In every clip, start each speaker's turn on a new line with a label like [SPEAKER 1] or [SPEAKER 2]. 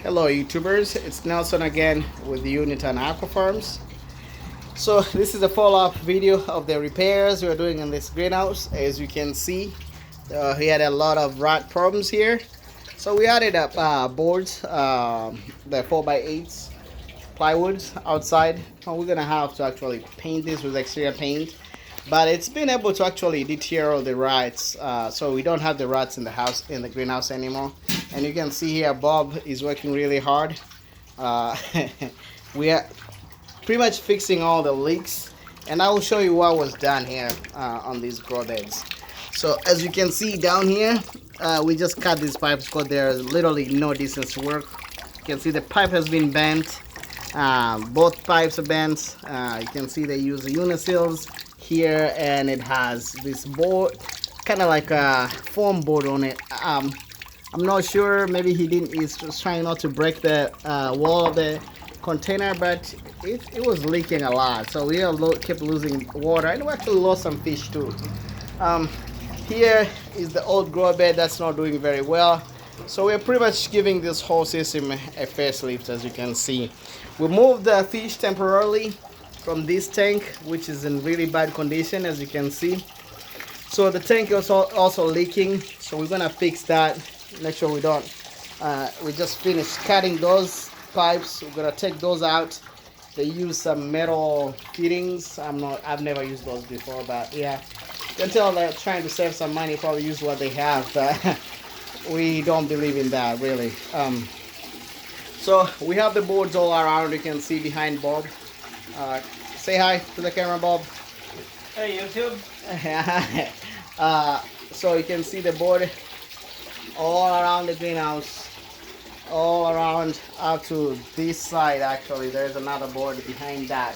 [SPEAKER 1] Hello YouTubers, it's Nelson again with the unit on Aquafarms. So this is a follow-up video of the repairs we're doing in this greenhouse. As you can see, we had a lot of rot problems here. So we added up boards, the 4x8s, plywoods outside. We're gonna have to actually paint this with exterior paint, but it's been able to actually deter all the rats, so we don't have the rats in the house, in the greenhouse anymore. And you can see here Bob is working really hard. We are pretty much fixing all the leaks, and I will show you what was done here on these grow beds. So as you can see down here, we just cut these pipes because there's literally no distance to work. You can see the pipe has been bent. Both pipes are bent. You can see they use the uniseals here, and it has this board, kind of like a foam board on it. I'm not sure, maybe he's just trying not to break the wall of the container, but it was leaking a lot, so we kept losing water, and we actually lost some fish too. Here is the old grow bed that's not doing very well, so we're pretty much giving this whole system a facelift. As you can see, we moved the fish temporarily from this tank, which is in really bad condition, as you can see. So the tank is also leaking, so we're gonna fix that, make sure we don't. We just finished cutting those pipes. We're gonna take those out. They use some metal fittings. I've never used those before, but yeah, you can tell they're trying to save some money, probably use what they have, but we don't believe in that really. So we have the boards all around. You can see behind Bob. Say hi to the camera, Bob.
[SPEAKER 2] Hey YouTube.
[SPEAKER 1] So you can see the board all around the greenhouse, all around up to this side. Actually, there's another board behind that.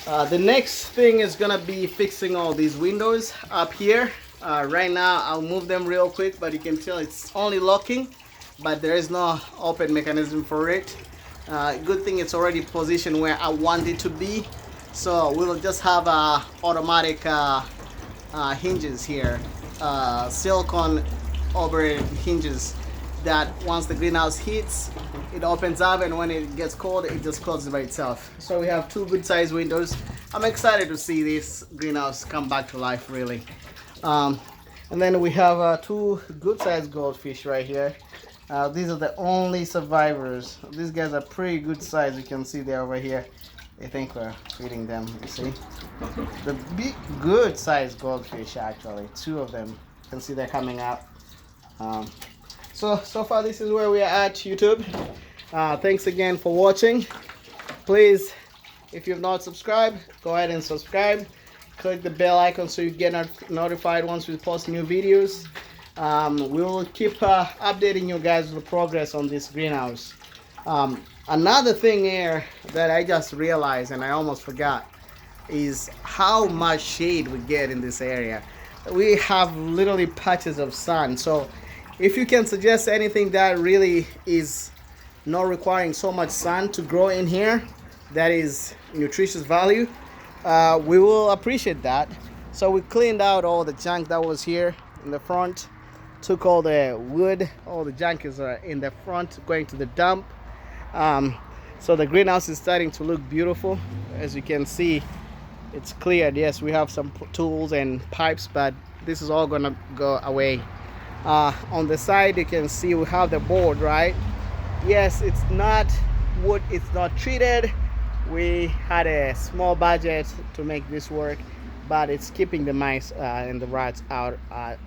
[SPEAKER 1] The next thing is gonna be fixing all these windows up here. Right now I'll move them real quick, but you can tell it's only locking, but there is no open mechanism for it. Good thing it's already positioned where I want it to be, so we'll just have automatic hinges here, silicone operated hinges, that once the greenhouse heats, it opens up, and when it gets cold, it just closes by itself. So we have two good sized windows. I'm excited to see this greenhouse come back to life really. And then we have two good sized goldfish right here. These are the only survivors. These guys are pretty good size. You can see they're over here. I think we're feeding them, you see. The big good sized goldfish, actually, two of them. You can see they're coming out. So far this is where we are at, YouTube. Thanks again for watching. Please, if you've not subscribed, go ahead and subscribe. Click the bell icon so you get notified once we post new videos. We will keep updating you guys with the progress on this greenhouse. Another thing here that I just realized, and I almost forgot, is how much shade we get in this area. We have literally patches of sun, so if you can suggest anything that really is not requiring so much sun to grow in here, that is nutritious value, we will appreciate that. So we cleaned out all the junk that was here in the front, took all the wood, all the junk is in the front, going to the dump. So the greenhouse is starting to look beautiful. As you can see, it's cleared. Yes, we have some tools and pipes, but this is all gonna go away. On the side you can see we have the board, right? Yes, it's not wood, it's not treated. We had a small budget to make this work, but it's keeping the mice and the rats out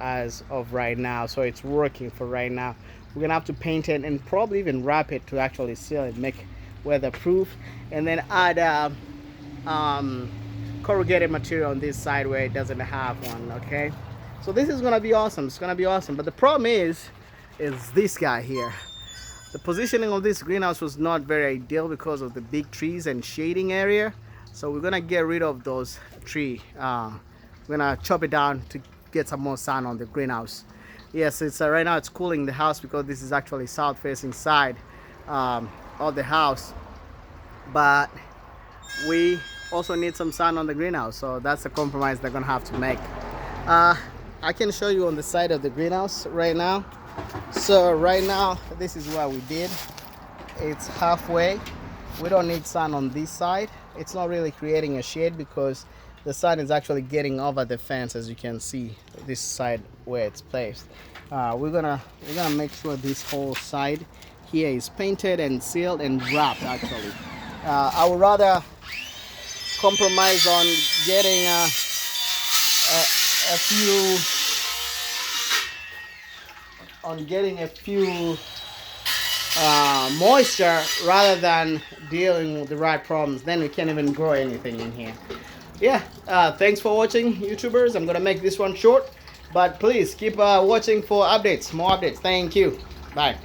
[SPEAKER 1] as of right now, so it's working for right now. We're gonna have to paint it and probably even wrap it to actually seal it, make weatherproof, and then add corrugated material on this side where it doesn't have one. Okay, so this is gonna be awesome. It's gonna be awesome, but the problem is this guy here. The positioning of this greenhouse was not very ideal because of the big trees and shading area, so we're gonna get rid of those trees. We're gonna chop it down to get some more sun on the greenhouse. Yes, it's right now it's cooling the house because this is actually south facing side of the house, but we also need some sun on the greenhouse, so that's a compromise they're gonna have to make. I can show you on the side of the greenhouse right now. So right now, this is what we did. It's halfway. We don't need sun on this side. It's not really creating a shade because the sun is actually getting over the fence, as you can see this side where it's placed. We're gonna make sure this whole side here is painted and sealed and wrapped. Actually, I would rather compromise on getting a few moisture rather than dealing with the right problems. Then we can't even grow anything in here. Yeah, thanks for watching, YouTubers. I'm gonna make this one short, but please keep watching for updates, more updates. Thank you. Bye.